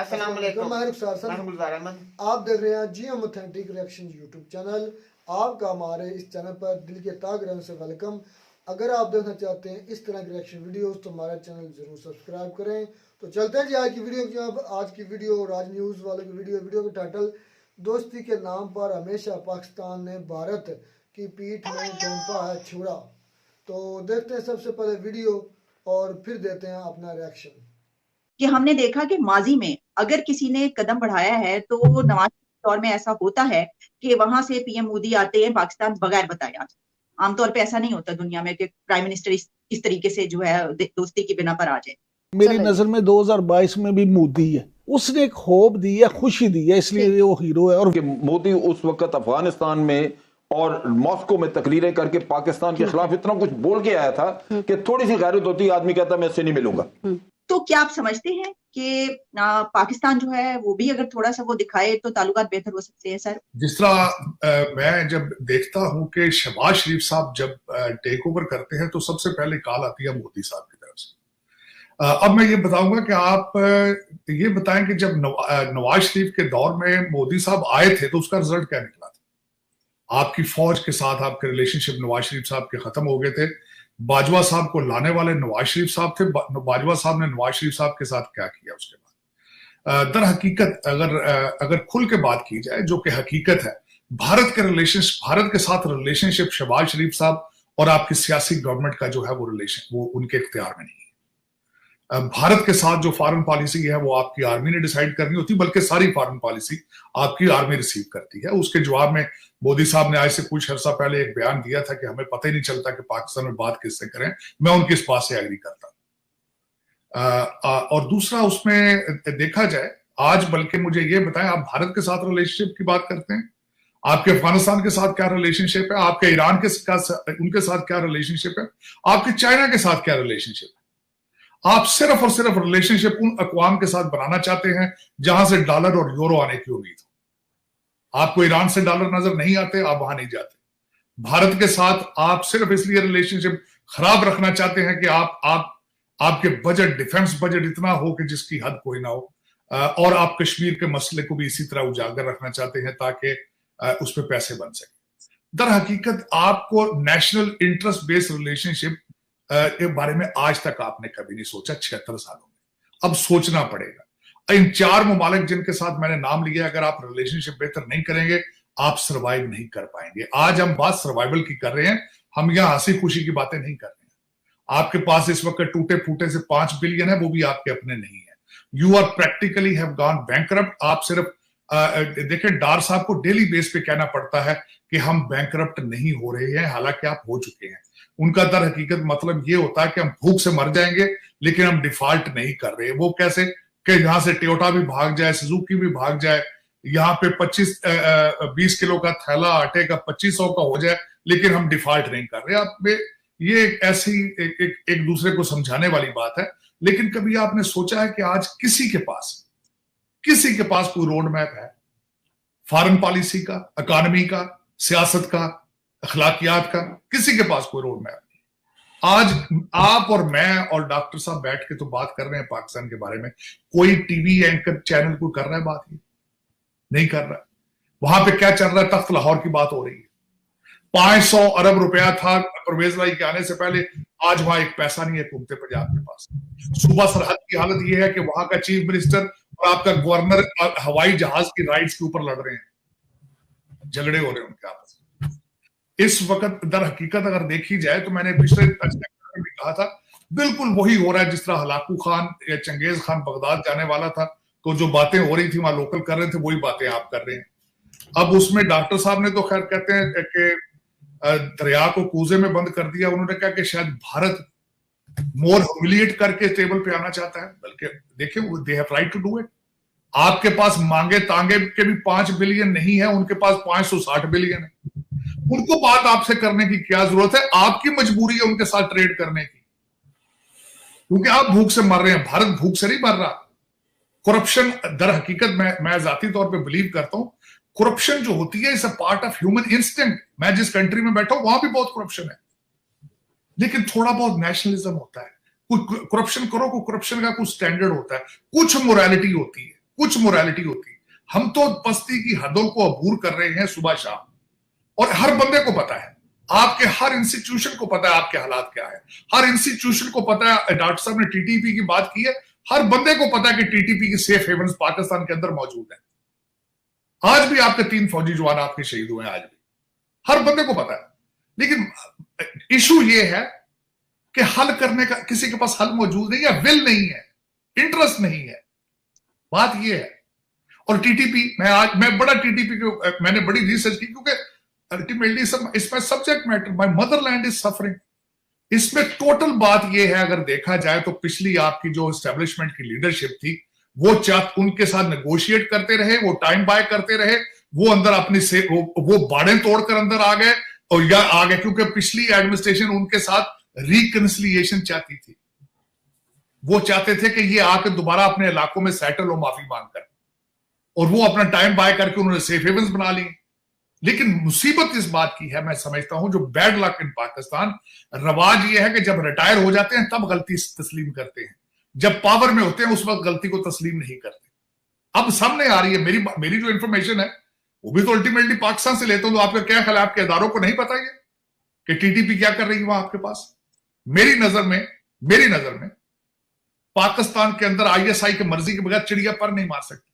अस्सलाम वालेकुम। मैं रुखसार सर, मैं गुलजार अहमद। आप देख रहे हैं जियम ऑथेंटिक रिएक्शन यूट्यूब चैनल। आपका हमारे इस चैनल पर दिल के तहे दिलों से वेलकम। अगर आप देखना चाहते हैं इस तरह की रिएक्शन वीडियोस तो हमारा चैनल जरूर सब्सक्राइब करें। तो चलते हैं जी आज की वीडियो की। अब आज की वीडियो राज न्यूज़ वालों की वीडियो का टाइटल, दोस्ती के नाम पर हमेशा पाकिस्तान ने भारत की पीठ में चौंपा है छुरा। तो देखते हैं सबसे पहले वीडियो और फिर देते हैं अपना रिएक्शन। कि हमने देखा कि माजी में अगर किसी ने कदम बढ़ाया है तो नवाज के दौर में ऐसा होता है कि वहां से पीएम मोदी आते हैं पाकिस्तान बगैर बताए आ जाए। आमतौर पे ऐसा नहीं होता दुनिया में कि प्राइम मिनिस्टर इस तरीके से जो है दोस्ती की बिना पर आ जाए। मेरी नजर में 2022 में भी मोदी है, उसने एक होप दी है, खुशी दी है, इसलिए वो हीरो है। और मोदी उस वक्त अफगानिस्तान में और मॉस्को में तकरीरें करके पाकिस्तान के खिलाफ इतना कुछ बोल के आया था कि थोड़ी सी गैरत होती, आदमी कहता मैं इससे नहीं मिलूंगा। तो क्या आप समझते हैं कि पाकिस्तान जो है वो भी अगर थोड़ा सा वो दिखाए तो ताल्लुकात बेहतर हो सकते हैं? सर, जिस तरह मैं जब देखता हूं कि शहबाज शरीफ साहब जब टेक ओवर करते हैं तो सबसे पहले कॉल आती है मोदी साहब की तरफ से। अब मैं ये बताऊंगा कि आप ये बताएं कि जब नवाज शरीफ के दौर में मोदी साहब आए थे तो उसका रिजल्ट क्या निकला था? आपकी फौज के साथ आपके रिलेशनशिप नवाज शरीफ साहब के खत्म हो गए थे। बाजवा साहब को लाने वाले नवाज शरीफ साहब थे। बाजवा साहब ने नवाज शरीफ साहब के साथ क्या किया उसके बाद? दर हकीकत अगर खुल के बात की जाए, जो कि हकीकत है, भारत के साथ रिलेशनशिप शहबाज शरीफ साहब और आपकी सियासी गवर्नमेंट का जो है वो रिलेशन वो उनके इख्तियार में नहीं है। भारत के साथ जो फॉरेन पॉलिसी है वो आपकी आर्मी ने डिसाइड करनी होती, बल्कि सारी फॉरेन पॉलिसी आपकी आर्मी रिसीव करती है। उसके जवाब में मोदी साहब ने आज से कुछ अर्सा पहले एक बयान दिया था कि हमें पता ही नहीं चलता कि पाकिस्तान में बात किससे करें। मैं उनकी इस बात से एग्री करता हूं। और दूसरा, उसमें देखा जाए आज, बल्कि मुझे ये बताएं, आप भारत के साथ रिलेशनशिप की बात करते हैं, आपके अफगानिस्तान के साथ क्या रिलेशनशिप है, आपके ईरान के उनके साथ क्या रिलेशनशिप है, आपके चाइना के साथ क्या रिलेशनशिप है? आप सिर्फ और सिर्फ रिलेशनशिप उन अक़वाम के साथ बनाना चाहते हैं जहां से डॉलर और यूरो आने की उम्मीद हो। आपको ईरान से डॉलर नजर नहीं आते, आप वहां नहीं जाते। भारत के साथ आप सिर्फ इसलिए रिलेशनशिप खराब रखना चाहते हैं कि आपके बजट, डिफेंस बजट इतना हो कि जिसकी हद कोई ना हो, और आप कश्मीर के मसले को भी इसी तरह उजागर रखना चाहते हैं ताकि उस पर पैसे बन सके। दर हकीकत आपको नेशनल इंटरेस्ट बेस्ड रिलेशनशिप के बारे में आज तक आपने कभी नहीं सोचा 76 सालों में। अब सोचना पड़ेगा। इन 4 ममालिक जिनके साथ मैंने नाम लिया, अगर आप रिलेशनशिप बेहतर नहीं करेंगे आप सर्वाइव नहीं कर पाएंगे। आज हम बात सर्वाइवल की कर रहे हैं, हम यहां हंसी खुशी की बातें नहीं कर रहे हैं। आपके पास इस वक्त टूटे फूटे से 5 बिलियन है, वो भी आपके अपने नहीं है। You are practically have gone bankrupt. आप सिर्फ देखें, डार साहब को डेली बेस पे कहना पड़ता है कि हम बैंकरप्ट नहीं हो रहे हैं, हालांकि आप हो चुके हैं। उनका दर हकीकत मतलब ये होता है कि हम भूख से मर जाएंगे लेकिन हम डिफॉल्ट नहीं कर रहे। वो कैसे कि यहां से टोयोटा भी भाग जाए, सुजुकी भी भाग जाए, यहाँ पे 20 किलो का थैला आटे का 2500 का हो जाए, लेकिन हम डिफॉल्ट नहीं कर रहे। आप ये ऐसी एक दूसरे को समझाने वाली बात है। लेकिन कभी आपने सोचा है कि आज किसी के पास कोई रोड मैप है फॉरेन पॉलिसी का, इकोनॉमी का, सियासत का, अखलाकियात का? किसी के पास कोई रोड मैप नहीं। आज आप और मैं और डॉक्टर साहब बैठ के तो बात कर रहे हैं पाकिस्तान के बारे में, कोई टीवी एंकर चैनल कोई कर रहा है बात? नहीं कर रहा। वहां पे क्या चल रहा है? तख्त लाहौर की बात हो रही है। 500 अरब रुपया था परवेज लाई के आने से पहले, आज वहां एक पैसा नहीं है कुमते पंजाब के पास। सूबा सरहद की हालत यह है कि वहां का चीफ मिनिस्टर और आपका गवर्नर हवाई जहाज की राइट्स के ऊपर लड़ रहे हैं, झगड़े हो रहे हैं उनके आपस में इस वक्त। दर हकीकत अगर देखी जाए तो मैंने पिछले में कहा था, बिल्कुल वही हो रहा है जिस तरह हलाकू खान या चंगेज खान बगदाद जाने वाला था, तो जो बातें हो रही थी वहां लोकल कर रहे थे, वही बातें आप कर रहे हैं। अब उसमें डॉक्टर साहब ने तो खैर कहते हैं कि दरिया को कूजे में बंद कर दिया। उन्होंने कहा कि शायद भारत मोर ह्यूमिलिएट करके टेबल पे आना चाहता है, बल्कि देखिए they have right to do it. आपके पास मांगे तांगे के भी 5 बिलियन नहीं है, उनके पास 560 बिलियन है। उनको बात आपसे करने की क्या जरूरत है? आपकी मजबूरी है उनके साथ ट्रेड करने की, क्योंकि आप भूख से मर रहे हैं। भारत भूख से नहीं मर रहा। करप्शन, दर हकीकत मैं जाती तौर पे बिलीव करता हूं, करप्शन जो होती है is a part of human instinct. मैं जिस कंट्री में बैठा हूं वहां भी बहुत करप्शन है, लेकिन थोड़ा बहुत नेशनलिज्म होता है। कोई करप्शन करो, कोई करप्शन का कुछ स्टैंडर्ड होता है, कुछ मोरालिटी होती है, कुछ मोरालिटी होती। हम तो पस्ती की हदों को अबूर कर रहे हैं सुबह शाम, और हर बंदे को पता है, आपके हर इंस्टीट्यूशन को पता है आपके हालात क्या है, हर इंस्टीट्यूशन को पता है। डॉक्टर साहब ने टीटीपी की बात की है, हर बंदे को पता है कि टीटीपी की सेफ हेवन्स पाकिस्तान के अंदर मौजूद है। आज भी आपके 3 फौजी जवान आपके शहीद हुए हैं, आज भी हर बंदे को पता है। लेकिन इशू ये है कि हल करने का किसी के पास हल मौजूद नहीं है, विल नहीं है, इंटरेस्ट नहीं है, बात ये है। और टीटीपी, मैं बड़ा टीटीपी को मैंने बड़ी रिसर्च की, क्योंकि अल्टीमेटली इसमें subject matter, my Motherland is suffering. इसमें टोटल बात यह है, अगर देखा जाए तो पिछली आपकी जो एस्टेब्लिशमेंट की लीडरशिप थी, वो उनके साथ नेगोशिएट करते रहे, वो टाइम बाय करते रहे, वो अंदर अपनी से वो बाड़े तोड़कर अंदर आ गए, और या आ गए क्योंकि पिछली एडमिनिस्ट्रेशन उनके साथ रिकंसिलिएशन चाहती थी। वो चाहते थे कि ये आकर दोबारा अपने इलाकों में सेटल हो माफी मांगकर, और वो अपना टाइम बाय करके उन्होंने सेफ हेवन्स बना ली। लेकिन मुसीबत इस बात की है, मैं समझता हूं, जो बैड लक इन पाकिस्तान, रवाज ये है कि जब रिटायर हो जाते हैं तब गलती तस्लीम करते हैं, जब पावर में होते हैं उस वक्त गलती को तस्लीम नहीं करते। अब सामने आ रही है मेरी जो इंफॉर्मेशन है, वो भी तो अल्टीमेटली पाकिस्तान से लेता हूं। तो आपका क्या ख्याल है, आपके इदारों को नहीं पता है कि टीटीपी क्या कर रही है वहां आपके पास? मेरी नजर में पाकिस्तान के अंदर आईएसआई की मर्जी के बगैर चिड़िया पर नहीं मार सकती।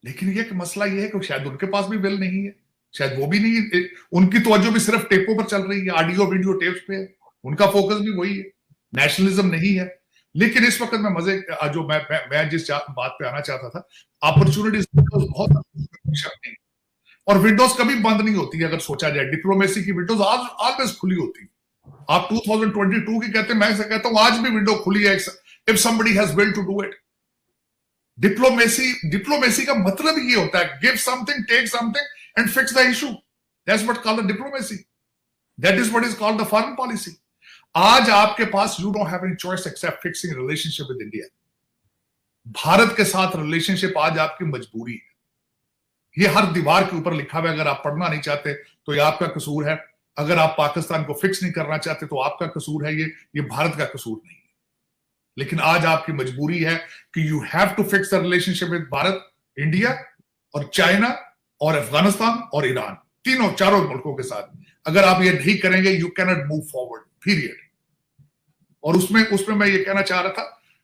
लेकिन ये कि मसला ये है कि शायद उनके पास भी बिल नहीं है, शायद वो भी नहीं, उनकी तवज्जो भी सिर्फ टेपों पर चल रही है, ऑडियो वीडियो टेप्स पे है, उनका फोकस भी वही है, नेशनलिज्म नहीं है। लेकिन इस वक्त मैं जो मैं जिस बात पे आना चाहता था, अपॉर्चुनिटीज बहुत नहीं, और विंडोज कभी बंद नहीं होती अगर सोचा जाए। डिप्लोमेसी की विंडोज ऑलवेज खुली होती है। आप 2022 की कहते हैं, मैं से कहता हूं आज भी विंडो खुली है, if somebody has will to do it. Diplomacy का मतलब ये होता है, give something, take something and fix the issue. That's what called the diplomacy, that is what is called the foreign policy. आज आपके पास you don't have any choice except fixing relationship with India. Bharat के साथ relationship आज आपकी मजबूरी है, ये हर दीवार के ऊपर लिखा हुआ है। अगर आप पढ़ना नहीं चाहते तो ये आपका कसूर है, अगर आप पाकिस्तान को फिक्स नहीं करना चाहते तो आपका कसूर है, ये भारत का कसूर नहीं है। लेकिन आज आपकी मजबूरी है कि you have to fix the relationship with Bharat, India और चाइना और अफगानिस्तान और ईरान, चारों मुल्कों के साथ। अगर आप ये नहीं करेंगे, you can not move forward, period. और उसमें मैं ये कहना चाह रहा था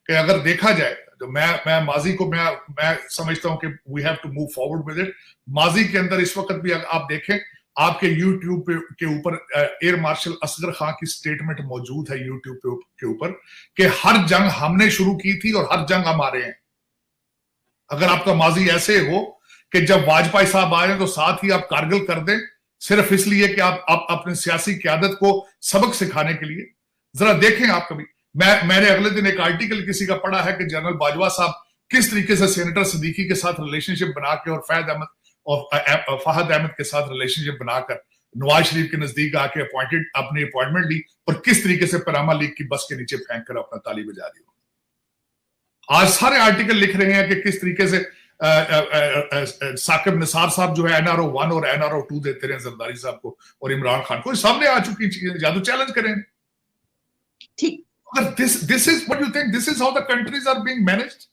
कि अगर देखा जाए तो मैं माजी को मैं समझता हूं कि we have to move forward with it. माजी के अंदर इस वक्त भी आप देखें, आपके यूट्यूब के ऊपर एयर मार्शल असगर खान की स्टेटमेंट मौजूद है यूट्यूब के ऊपर कि हर जंग हमने शुरू की थी और हर जंग हमारे हैं। अगर आपका माजी ऐसे हो कि जब वाजपेयी साहब आए तो साथ ही आप कारगिल कर दें, सिर्फ इसलिए कि आप अपने सियासी क़यादत को सबक सिखाने के लिए, जरा देखें आप कभी। मैंने अगले दिन एक आर्टिकल किसी का पढ़ा है कि जनरल बाजवा साहब किस तरीके से सेनेटर सिद्दीकी के साथ रिलेशनशिप बना के और फहद अहमद के साथ रिलेशनशिप बनाकर नवाज शरीफ के नजदीक आके अपनी अपॉइंटमेंट ली, और किस तरीके से पनामा लीग की बस के नीचे फेंक कर अपना ताली बजा दी। आज सारे आर्टिकल लिख रहे हैं कि किस तरीके से साकिब निसार साहब जो है NRO 1 और NRO 2 देते रहे जरदारी साहब को और इमरान खान को। सामने आ चुकी चीजें, जादू चैलेंज करें। ठीक, this is what you think, this is how the countries are being managed.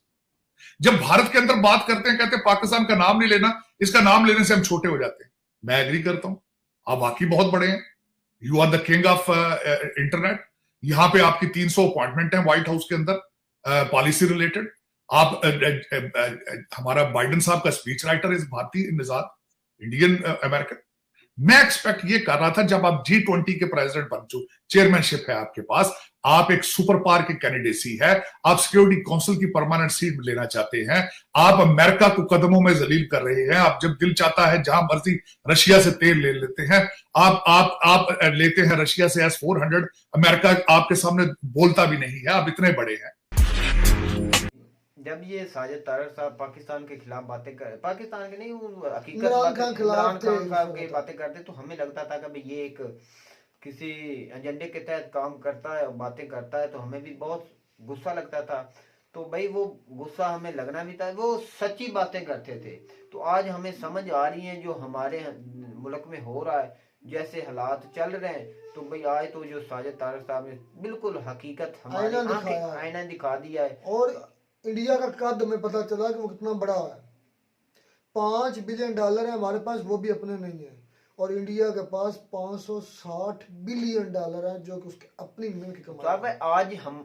जब भारत के अंदर बात करते हैं, कहते हैं पाकिस्तान का नाम नहीं लेना, इसका नाम लेने से हम छोटे हो जाते हैं। मैं एग्री करता हूं, आप वाकई बहुत बड़े हैं, you are the king of internet. यहां पे आपकी 300 अपॉइंटमेंट है व्हाइट हाउस के अंदर पॉलिसी रिलेटेड। आप हमारा बाइडेन साहब का स्पीच राइटर इज भारतीय निजात, इंडियन अमेरिकन। मैं एक्सपेक्ट ये कर रहा था जब आप G20 के प्रेसिडेंट बन चुके, चेयरमैनशिप है आपके पास, आप एक सुपर पावर की कैंडिडेसी है, आप सिक्योरिटी काउंसिल की परमानेंट सीट लेना चाहते हैं, आप अमेरिका को कदमों में जलील कर रहे हैं। आप जब दिल चाहता है जहां मर्जी रशिया से तेल ले लेते हैं, आप लेते हैं रशिया से S-400। अमेरिका आपके सामने बोलता भी नहीं है, आप इतने बड़े हैं। जब ये साजिद तारक साहब पाकिस्तान के खिलाफ बातें कर, पाकिस्तान के नहीं, हकीकत इमरान खान साहब की बातें करते, तो हमें लगता था कि ये एक किसी एजेंडे के तहत काम करता है और बातें करता है, तो हमें भी बहुत गुस्सा लगता था। तो भाई वो गुस्सा हमें लगना भी था, वो सच्ची बातें करते थे। तो आज हमें समझ आ रही है जो हमारे मुल्क में हो रहा है, जैसे हालात चल रहे हैं। तो भाई आज तो जो साजिद तारक साहब ने बिल्कुल हकीकत हमारी आईना दिखा दिया है। और इंडिया का कद हमें पता चला कि वो कितना बड़ा है। $5 बिलियन है हमारे पास, वो भी अपने नहीं है, और इंडिया के पास $560 बिलियन है जो कि उसके अपनी मिल्क तो कमाई अब है। आज हम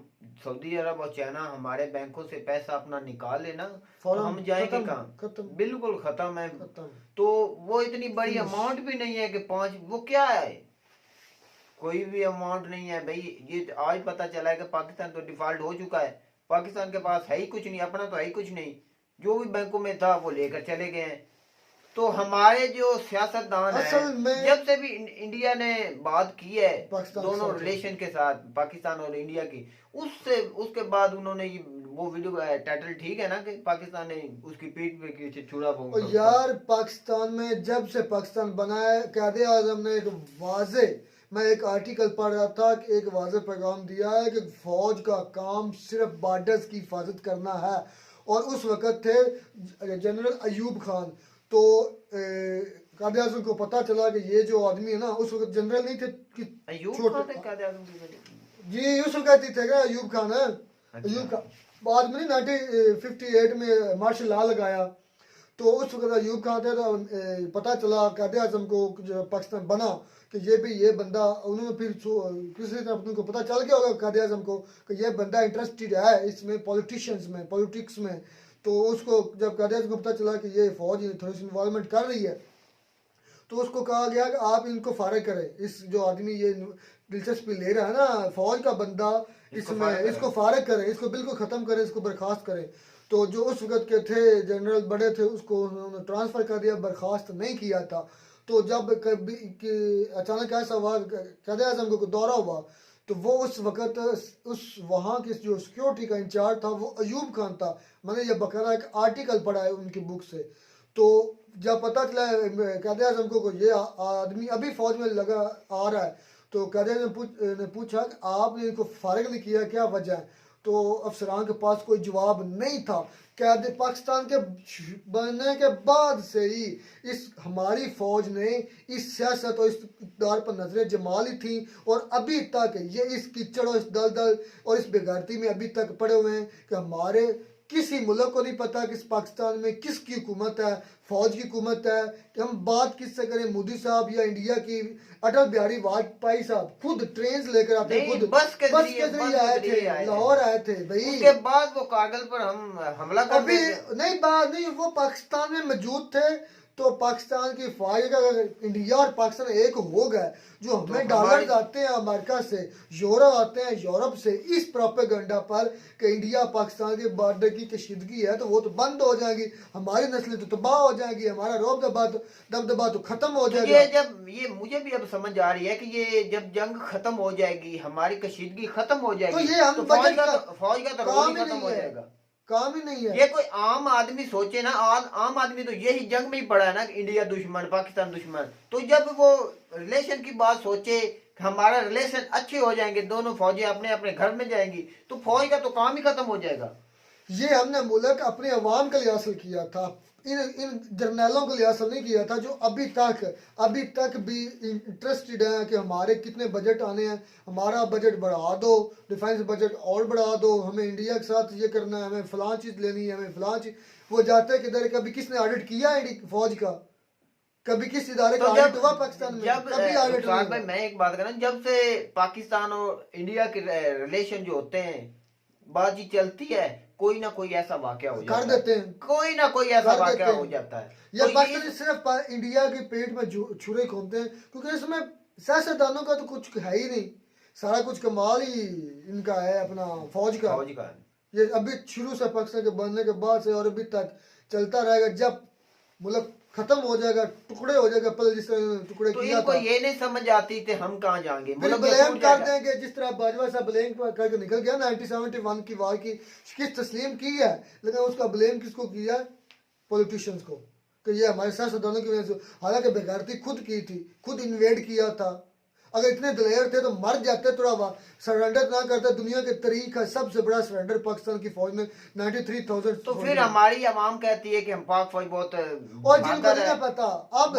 सऊदी अरब और चाइना हमारे बैंकों से पैसा अपना निकाल लेना तो फौरन हम जाएंगे खत्म, कहाँ? खत्म। बिल्कुल खत्म है। खत्म। तो वो इतनी बड़ी Finish। अमाउंट भी नहीं है कि 5, वो क्या है, कोई भी अमाउंट नहीं है भाई। ये तो आज पता चला है कि पाकिस्तान तो डिफॉल्ट हो चुका है, पाकिस्तान के पास है ही कुछ नहीं, अपना तो है ही कुछ नहीं, जो भी बैंकों में था वो लेकर चले गए हैं। तो हमारे जो सियासतदान असल है, में जब से भी इंडिया ने बात की है पाकिस्तान के दोनों साथ। रिलेशन के साथ, पाकिस्तान और इंडिया की, उसके बाद उन्होंने ये वो वीडियो टाइटल ठीक है ना कि पाकिस्तान ने उसकी पीठ पे की छुरा और यार पाकिस्तान में जब से पाकिस्तान बना है, कायदे आजम ने एक वाजे, मैं एक आर्टिकल पढ़ रहा था कि एक वाजे पैगाम दिया है कि फौज का काम सिर्फ बॉर्डर्स की हिफाजत करना है। और उस वक्त थे जनरल अयूब खान, तो कायदे आजम को पता चला कि ये जो आदमी है ना, उस वक्त जनरल नहीं थे कि जी उस वक्त ही थे क्या अयूब खान है। अयूब खान बाद में 1958 में मार्शल लॉ लगाया, तो उस वक्त अयूब खान थे। तो पता चला कायदे आजम को जो पाकिस्तान बना कि ये भी ये बंदा, उन्होंने फिर किसी तरह उनको पता चल गया होगा कायदे आजम को कि ये बंदा इंटरेस्टेड है इसमें, पॉलिटिशियंस में, पॉलिटिक्स में। तो उसको जब कायदे आजम को पता चला कि ये फौज थोड़ी सी इन्वॉल्वमेंट कर रही है, तो उसको कहा गया कि आप इनको फारिग करें, इस जो आदमी ये दिलचस्पी ले रहा है ना फौज का बंदा, इसमें इसको फारिग करें, इसको बिल्कुल ख़त्म करें, इसको बर्खास्त करें। तो जो उस वक्त के थे जनरल बड़े थे, उसको उन्होंने ट्रांसफ़र कर दिया, बर्खास्त नहीं किया था। तो जब कभी अचानक ऐसा हुआ, कायदे आज़म को दौरा हुआ, तो वो उस वक्त उस वहाँ के जो सिक्योरिटी का इंचार्ज था वो अयूब खान था। मैंने ये बकायदा एक आर्टिकल पढ़ा है उनकी बुक से। तो जब पता चला कायदे आज़म को ये आदमी अभी फौज में लगा आ रहा है, तो कायदे आज़म ने पूछा कि आपने इनको फारिग नहीं किया, क्या वजह है? तो अफसरान के पास कोई जवाब नहीं था। कैद पाकिस्तान के बनने के बाद से ही इस हमारी फौज ने इस सियासत और इस इक़्तिदार पर नजरें जमा ली थी, और अभी तक ये इस कीचड़ और इस दलदल और इस बेगारती में अभी तक पड़े हुए हैं कि हमारे किसी मुल्क को नहीं पता कि इस पाकिस्तान में किसकी हुकूमत है, फौज की हुकूमत है। कि हम बात किससे करें, मोदी साहब या इंडिया की अटल बिहारी वाजपेयी साहब खुद ट्रेन लेकर आते, खुद बस के जरिए आए थे, लाहौर आए थे भाई। उसके बाद वो कागल पर हम हमला कर अभी नहीं बात नहीं, वो पाकिस्तान में मौजूद थे। तो पाकिस्तान की फौज का अगर इंडिया और पाकिस्तान एक हो गए, जो हमें डॉलर आते हैं अमेरिका से, यूरो आते हैं यूरोप से, इस प्रोपेगेंडा पर कि इंडिया पाकिस्तान के बॉर्डर की कशीदगी है, तो वो तो बंद हो जाएगी, हमारी नस्लें तो तबाह हो जाएंगी, हमारा रोब दबदबा तो खत्म हो जाएगा। ये जब ये मुझे भी अब समझ आ रही है कि ये जब जंग खत्म हो जाएगी, हमारी कशीदगी खत्म हो जाएगी, तो ये हम तो फौज का तो रोल ही खत्म हो जाएगा, काम ही नहीं है। ये कोई आम आदमी सोचे ना, आम आदमी तो यही जंग में ही पड़ा है ना, इंडिया दुश्मन, पाकिस्तान दुश्मन। तो जब वो रिलेशन की बात सोचे कि हमारा रिलेशन अच्छे हो जाएंगे, दोनों फौजी अपने अपने घर में जाएंगी, तो फौज का तो काम ही खत्म हो जाएगा। ये हमने मुल्क अपने अवाम के लिए हासिल किया था, इन जर्नैलों के लिए हासिल नहीं किया था जो अभी तक भी इंटरेस्टेड हैं कि हमारे कितने बजट आने हैं, हमारा बजट बढ़ा दो, डिफेंस बजट और बढ़ा दो, हमें इंडिया के साथ ये करना है, हमें फलां चीज़ लेनी है, हमें फलां चीज़। वो जाते किधर, कभी किसने ऑडिट किया है फौज का? कभी किस इदारे का ऑडिट हुआ पाकिस्तान में? कभी ऑडिट नहीं हुआ। मैं एक बात करूं, जब से पाकिस्तान और इंडिया के रिलेशन जो होते हैं, बातचीत चलती है, कोई ना कोई ऐसा वाकया हो जाता है, कर देते हैं, कोई ना कोई ऐसा वाकया हो जाता है। ये तो पाकिस्तान सिर्फ इंडिया के पेट में छुरे घूमते हैं, क्योंकि इसमें सियासतदानों का तो कुछ है ही नहीं, सारा कुछ कमाल ही इनका है अपना फौज का। ये अभी शुरू से पाकिस्तान के बनने के बाद से और अभी तक चलता रहेगा। जब मुल्क खत्म हो जाएगा, टुकड़े हो जाएगा, पहले जिस तरह टुकड़े तो किया था, ये नहीं समझ आती थी हम कहाँ जाएंगे, ब्लेम कर देंगे, जिस तरह बाजवा साहब ब्लेम करके निकल गया 1971 की वार की शिकस्त तस्लीम की है, लेकिन उसका ब्लेम किसको किया? पॉलिटिशियंस को, कि ये हमारे सियासतदानों की वजह से। हालांकि बेगारती खुद की थी, खुद इन्वेड किया था। अगर इतने दिलेर थे तो मर जाते, थोड़ा सरेंडर ना करते। दुनिया के तारीख का सबसे बड़ा सरेंडर पाकिस्तान की फौज में 93,000। तो फिर हमारी आवाम कहती है कि हम पाक फौज बहुत, और जिनको नहीं पता अब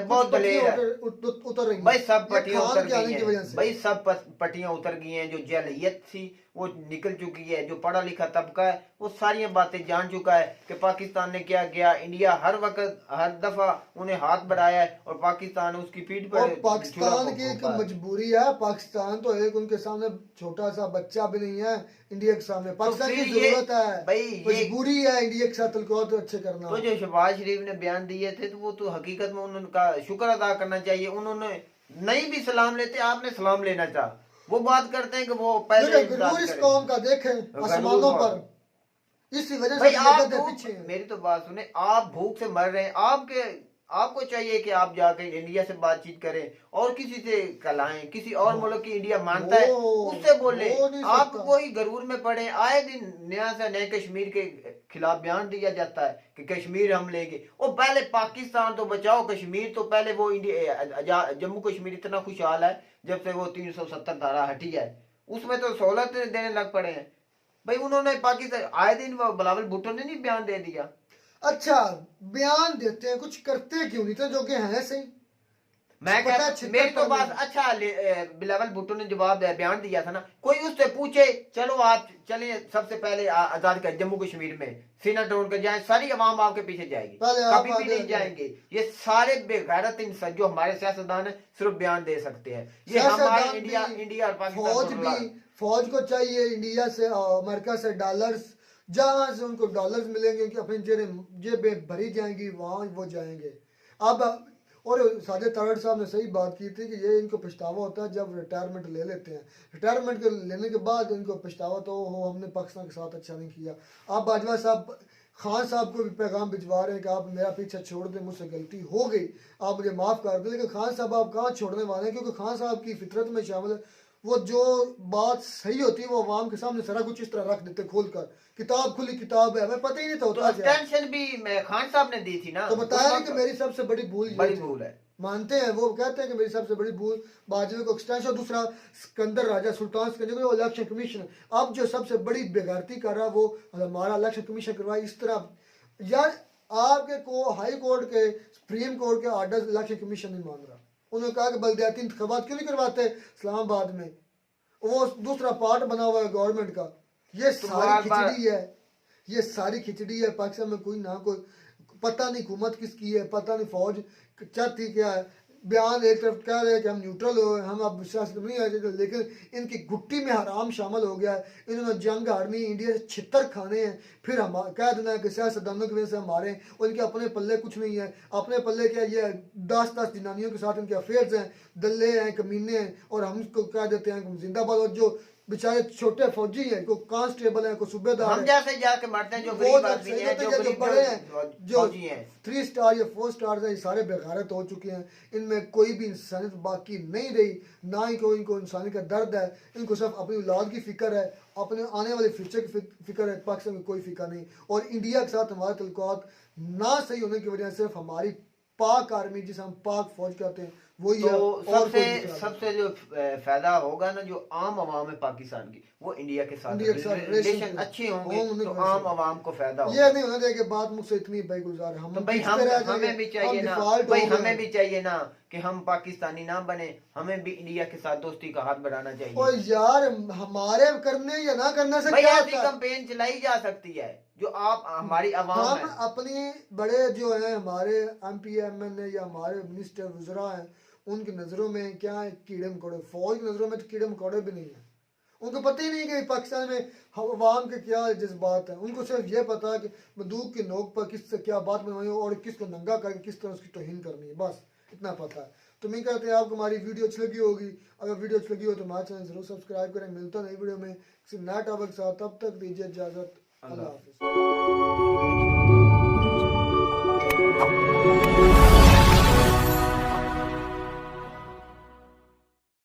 बहुत दलेर है, उतर रही भाई सब पट्टियां उतर गई हैं, हैं भाई, सब पट्टियां उतर गई हैं। जो जहलियत थी वो निकल चुकी है, जो पढ़ा लिखा तबका है वो सारी बातें जान चुका है कि पाकिस्तान ने क्या किया। इंडिया हर वक्त हर दफा उन्हें हाथ बढ़ाया है और पाकिस्तान उसकी पीठ पर और पाकिस्तान की एक मजबूरी है, पाकिस्तान तो एक उनके सामने छोटा सा बच्चा भी नहीं है इंडिया के सामने, पाकिस्तान की जरूरत है भाई, मजबूरी है इंडिया के साथ तल्लुकात अच्छे करना। तो जो शहबाज शरीफ ने बयान दिए थे तो वो तो हकीकत में उनका शुक्र अदा करना चाहिए। उन्होंने नहीं भी सलाम लेते, आपने सलाम लेना चाहा। वो बात करते हैं कि वो पहले गरूर इस कौम का देखें आसमानों पर, इसी वजह भाई से आप पीछे हैं। मेरी तो बात सुने, आप भूख से मर रहे हैं, आपको चाहिए कि आप जाके इंडिया से बातचीत करें और किसी से कहलाएं, किसी और मुल्क की इंडिया मानता है उससे बोले। आप कोई गरूर में पड़े, आए दिन नया से नए कश्मीर के खिलाफ बयान दिया जाता है कि कश्मीर हम लेंगे। और पहले पाकिस्तान तो बचाओ, कश्मीर तो पहले वो इंडिया जम्मू कश्मीर इतना खुशहाल है जब से वो 370 धारा हटी है, उसमें तो सहूलत देने लग पड़े हैं। भाई उन्होंने पाकिस्तान आए दिन बिलावल भुट्टो ने नहीं बयान दे दिया। अच्छा बयान देते हैं, कुछ करते क्यों नहीं? तो जो कि हैं सही, मैं कहता मेरी तो बात अच्छा बिलावल भुट्टो ने जवाब बयान दिया था ना, कोई उससे पूछे चलो आप चले सबसे पहले आजाद कर जम्मू कश्मीर में सीना तोड़ कर जाए, सारी अवाम आपके पीछे जाएगी, कभी भी नहीं जाएंगे। ये सारे बेगैरत इंसान जो हमारे सियासतदान है सिर्फ बयान दे सकते हैं। ये हमारे इंडिया और पाकिस्तान फौज को चाहिए इंडिया से अमेरिका से डॉलर्स, जहां से उनको डॉलर्स मिलेंगे कि अपनी जेबें भरी जाएंगी वहां वो जाएंगे। अब और साजिद तारड़ साहब ने सही बात की थी कि ये इनको पछतावा होता है जब रिटायरमेंट ले लेते हैं, रिटायरमेंट लेने के बाद इनको पछतावा तो हो हमने पाकिस्तान के साथ अच्छा नहीं किया। आप बाजवा साहब खान साहब को भी पैगाम भिजवा रहे हैं कि आप मेरा पीछा छोड़ दें, मुझसे गलती हो गई, आप मुझे माफ़ कर दें। लेकिन खान साहब आप कहाँ छोड़ने वाले हैं, क्योंकि खान साहब की फितरत में शामिल है वो जो बात सही होती है वो अवाम के सामने सारा कुछ इस तरह रख देते खोल कर, किताब खुली किताब है, हमें पता ही नहीं था होता तो टेंशन भी मैं खान साहब ने दी थी ना, तो बताया कि मेरी सबसे बड़ी भूल है, मानते हैं वो कहते हैं कि मेरी सबसे बड़ी भूल बाजवे को एक्सटेंशन, दूसरा सिकंदर राजा सुल्तान सिकंदर वो इलेक्शन कमीशन अब जो सबसे बड़ी बेगारती कर रहा है वो हमारा इलेक्शन कमीशन करवाए इस तरह। यार आपके को हाई कोर्ट के सुप्रीम कोर्ट के ऑर्डर इलेक्शन कमीशन नहीं मान रहा, उन्होंने कहा कि बल्दियाती इंतखाबात क्यों नहीं करवाते इस्लामाबाद में, वो दूसरा पार्ट बना हुआ है गवर्नमेंट का। ये सारी खिचड़ी है, ये सारी खिचड़ी है। पाकिस्तान में कोई ना कोई पता नहीं हुकूमत किसकी है, पता नहीं फौज चाहती क्या है। बयान एक तरफ कह रहे हैं कि हम न्यूट्रल हो, हम अब विश्वास नहीं आए, लेकिन इनकी गुट्टी में हराम शामिल हो गया है। इन्होंने जंग हारनी, इंडिया से छितर खाने हैं, फिर हम कह देना है कि सियासतदानों की वजह से हमारे उनके अपने पल्ले कुछ नहीं है। अपने पल्ले क्या, ये 10-10 जनानियों के साथ इनके अफेयर्स हैं, दल्ले हैं, कमीने हैं, और हम इसको कह देते हैं कि जिंदाबाद। और जो बेचारे छोटे फौजी हैं, को कांस्टेबल हैं, को सूबेदार हम जैसे जाके मरते हैं, जो गरीब आदमी हैं, जो बड़े हैं, जो फौजी हैं, 3 स्टार या 4 स्टार हैं, ये सारे बेगारत हो चुके हैं। इनमें कोई भी इंसानियत बाकी नहीं रही, ना ही कोई इनको इंसानी का दर्द है। इनको सिर्फ अपनी औलाद की फिक्र है, अपने आने वाले फ्यूचर की फिक्र है। पाकिस्तान में कोई फिक्र नहीं। और इंडिया के साथ हमारे तल्लुकात ना सही होने की वजह से सिर्फ हमारी पाक आर्मी जिसे हम पाक फौज कहते हैं वही तो है। सबसे जो फायदा होगा ना, जो आम आवाम है पाकिस्तान की, वो इंडिया के साथ रिलेशन अच्छे होंगे तो आम आवाम को फायदा होगा। ये नहीं होना चाहिए कि बात मुझसे इतनी बेगुजार हम तो भाई हमें भी चाहिए ना, भाई हमें भी चाहिए ना कि हम पाकिस्तानी ना बने, हमें भी इंडिया के साथ दोस्ती का हाथ बढ़ाना चाहिए। और यार हमारे करने या ना करने से भाई क्या ऐसी कैंपेन चलाई जा सकती है जो आप हमारी आवाम हम अपनी बड़े जो है हमारे MP MNA या हमारे मिनिस्टर वज़रा हैं उनकी नज़रों में क्या है, कीड़े मकोड़े। फौज की नज़रों में तो कीड़े मकोड़े भी नहीं है। उनको पता ही नहीं कि पाकिस्तान में अवाम के क्या जज्बात हैं। उनको सिर्फ ये पता है कि बंदूक की नोक पर किससे क्या बात बनवाई और किसको नंगा करके किस तरह उसकी तौहीन करनी है, बस इतना पता है। तो मैं कहते हैं आपको हमारी वीडियो अच्छी लगी होगी, अगर वीडियो अच्छी लगी हो तो हमारे चैनल जरूर सब्सक्राइब करें। मिलता नई वीडियो में किसी नए टॉपिक के साथ, तब तक दीजिए इजाज़त, अल्लाह हाफ़िज़।